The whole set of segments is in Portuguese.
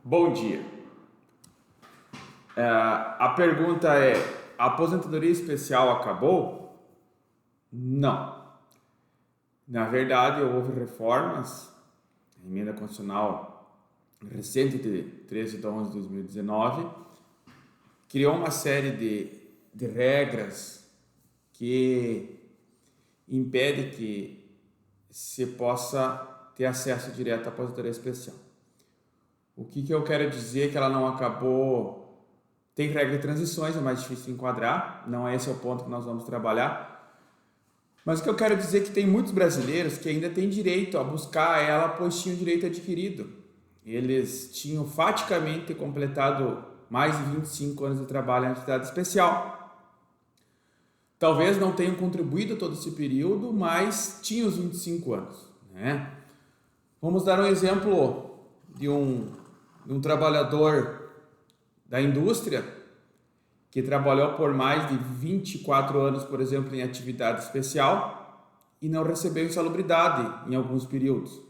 Bom dia. A pergunta é: a aposentadoria especial acabou? Não. Na verdade, houve reformas, a emenda constitucional recente de 13 de 11 de 2019 criou uma série de regras que impede que se possa ter acesso direto à aposentadoria especial. O que eu quero dizer é que ela não acabou. Tem regra de transições, é mais difícil de enquadrar, não é esse o ponto que nós vamos trabalhar. Mas o que eu quero dizer é que tem muitos brasileiros que ainda têm direito a buscar ela, pois tinham direito adquirido. Eles tinham faticamente completado mais de 25 anos de trabalho em atividade especial. Talvez não tenham contribuído todo esse período, mas tinham os 25 anos, né? Vamos dar um exemplo de um trabalhador da indústria que trabalhou por mais de 24 anos, por exemplo, em atividade especial e não recebeu insalubridade em alguns períodos.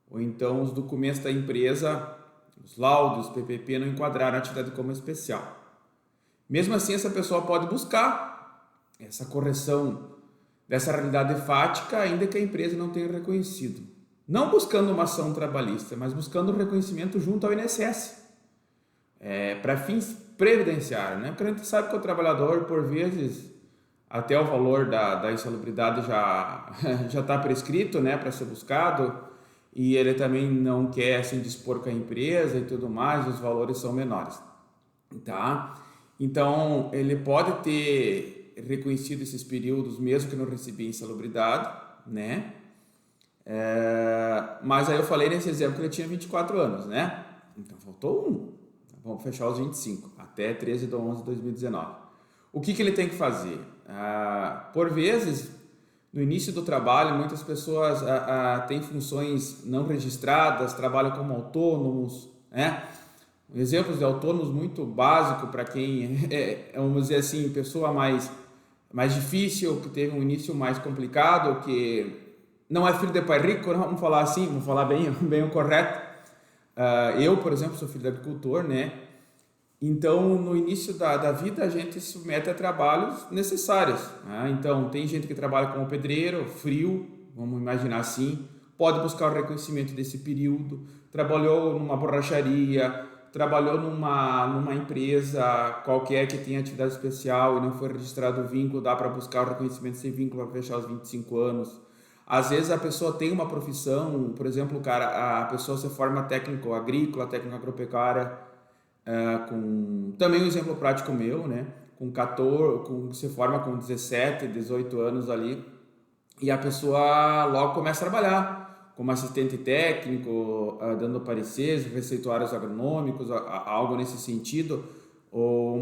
Ou então os documentos da empresa, os laudos, PPP, não enquadraram a atividade como especial. Mesmo assim, essa pessoa pode buscar essa correção dessa realidade fática, ainda que a empresa não tenha reconhecido. Não buscando uma ação trabalhista, mas buscando o reconhecimento junto ao INSS. Para fins previdenciários, né? Porque a gente sabe que o trabalhador, por vezes, até o valor da insalubridade já está prescrito, né, para ser buscado, e ele também não quer se indispor com a empresa e tudo mais, os valores são menores, tá? Então, ele pode ter reconhecido esses períodos, mesmo que não recebia insalubridade, né? Mas aí eu falei nesse exemplo que ele tinha 24 anos, né? Então, faltou um. Vamos fechar os 25, até 13 de 11 de 2019. O que ele tem que fazer? Por vezes, no início do trabalho, muitas pessoas têm funções não registradas, trabalham como autônomos, né? Exemplos de autônomos muito básico para quem vamos dizer assim, pessoa mais difícil, que teve um início mais complicado, que não é filho de pai rico, vamos falar assim, vamos falar bem o correto. Eu, por exemplo, sou filho de agricultor, né? Então, no início da vida, a gente se submete a trabalhos necessários, né? Então, tem gente que trabalha como pedreiro, frio, vamos imaginar assim, pode buscar o reconhecimento desse período, trabalhou numa borracharia, trabalhou numa empresa qualquer que tenha atividade especial e não foi registrado o vínculo, dá para buscar o reconhecimento desse vínculo para fechar os 25 anos. Às vezes a pessoa tem uma profissão, por exemplo, a pessoa se forma técnico agrícola, técnico agropecuária, também um exemplo prático meu, né? Se forma com 17, 18 anos ali, e a pessoa logo começa a trabalhar como assistente técnico, dando pareceres, receituários agronômicos, algo nesse sentido,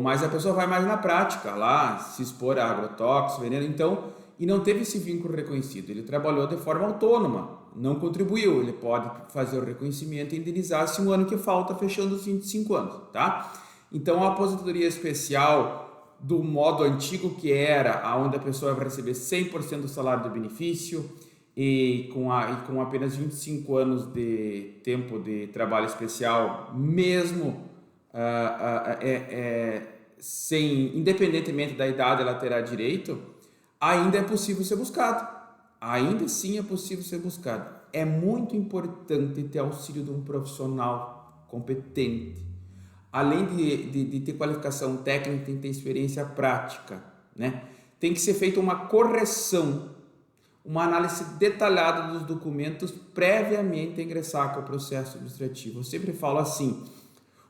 mas a pessoa vai mais na prática, lá, se expor a agrotóxicos, veneno, então, e não teve esse vínculo reconhecido. Ele trabalhou de forma autônoma, não contribuiu. Ele pode fazer o reconhecimento e indenizar-se um ano que falta, fechando os 25 anos, tá? Então, a aposentadoria especial do modo antigo, que era onde a pessoa vai receber 100% do salário do benefício e com apenas 25 anos de tempo de trabalho especial, mesmo independentemente da idade, ela terá direito, ainda é possível ser buscado. Ainda sim é possível ser buscado. É muito importante ter auxílio de um profissional competente. Além de ter qualificação técnica, tem que ter experiência prática, né? Tem que ser feita uma correção, uma análise detalhada dos documentos previamente a ingressar com o processo administrativo. Eu sempre falo assim,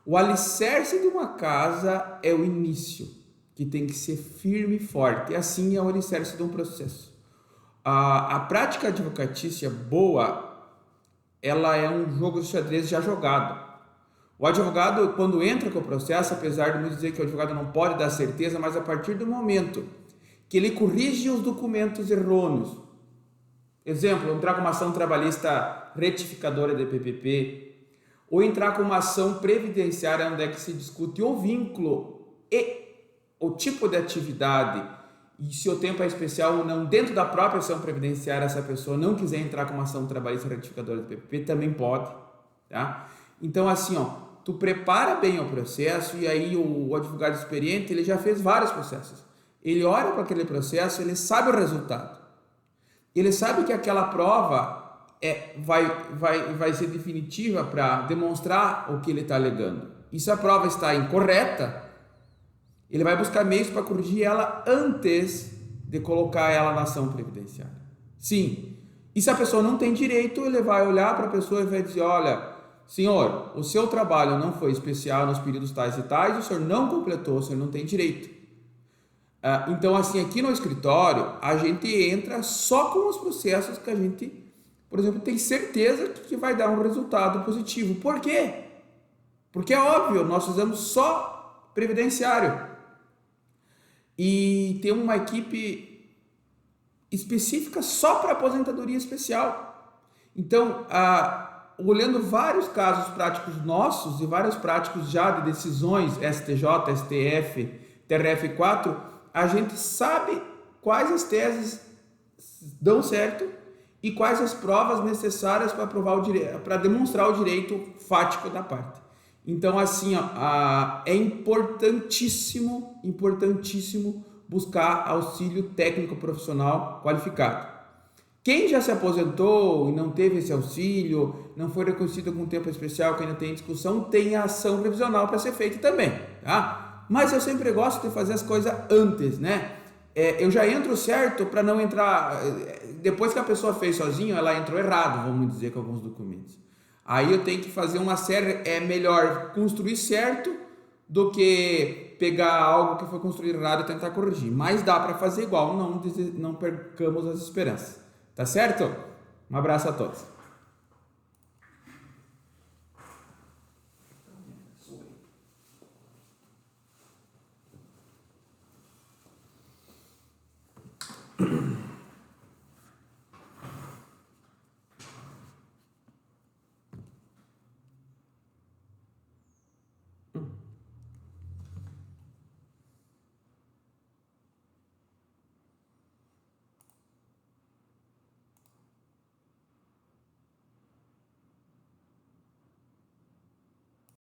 o alicerce de uma casa é o início, que tem que ser firme e forte, e assim é o alicerce de um processo. A prática advocatícia boa, ela é um jogo de xadrez já jogado. O advogado, quando entra com o processo, apesar de muitos dizer que o advogado não pode dar certeza, mas a partir do momento que ele corrige os documentos errôneos, exemplo, entrar com uma ação trabalhista retificadora de PPP, ou entrar com uma ação previdenciária onde é que se discute o vínculo e o tipo de atividade, e se o tempo é especial ou não, dentro da própria ação previdenciária, essa pessoa não quiser entrar com uma ação trabalhista retificadora de PPP, também pode, tá? Então, assim, tu prepara bem o processo e aí o advogado experiente, ele já fez vários processos. Ele olha para aquele processo, ele sabe o resultado. Ele sabe que aquela prova vai ser definitiva para demonstrar o que ele está alegando. E se a prova está incorreta, ele vai buscar meios para corrigir ela antes de colocar ela na ação previdenciária. Sim. E se a pessoa não tem direito, ele vai olhar para a pessoa e vai dizer, olha, senhor, o seu trabalho não foi especial nos períodos tais e tais, o senhor não completou, o senhor não tem direito. Então, assim, aqui no escritório, a gente entra só com os processos que a gente, por exemplo, tem certeza que vai dar um resultado positivo. Por quê? Porque é óbvio, nós fizemos só previdenciário. E tem uma equipe específica só para aposentadoria especial. Então, olhando vários casos práticos nossos e vários práticos já de decisões STJ, STF, TRF4, a gente sabe quais as teses dão certo e quais as provas necessárias para provar para demonstrar o direito fático da parte. Então, assim, é importantíssimo buscar auxílio técnico profissional qualificado. Quem já se aposentou e não teve esse auxílio, não foi reconhecido com tempo especial, que ainda tem discussão, tem a ação revisional para ser feita também, tá? Mas eu sempre gosto de fazer as coisas antes, né? Eu já entro certo para não entrar... Depois que a pessoa fez sozinho, ela entrou errado, vamos dizer, com alguns documentos. Aí eu tenho que fazer uma série... É melhor construir certo do que pegar algo que foi construído errado e tentar corrigir. Mas dá para fazer igual, não percamos as esperanças. Tá certo? Um abraço a todos.